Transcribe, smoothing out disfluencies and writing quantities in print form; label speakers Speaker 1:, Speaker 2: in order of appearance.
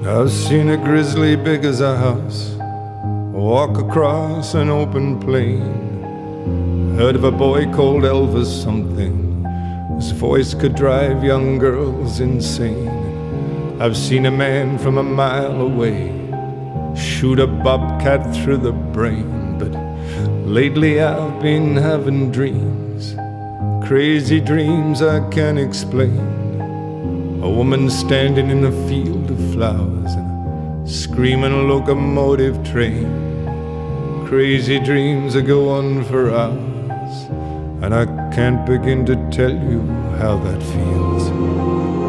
Speaker 1: I've seen a grizzly big as a house walk across an open plain. Heard of a boy called Elvis something, his voice could drive young girls insane. I've seen a man from a mile away shoot a bobcat through the brain. But lately I've been having dreams, crazy dreams I can't explain. A woman standing in a field of flowers and a screaming locomotive train. Crazy dreams that go on for hours, and I can't begin to tell you how that feels.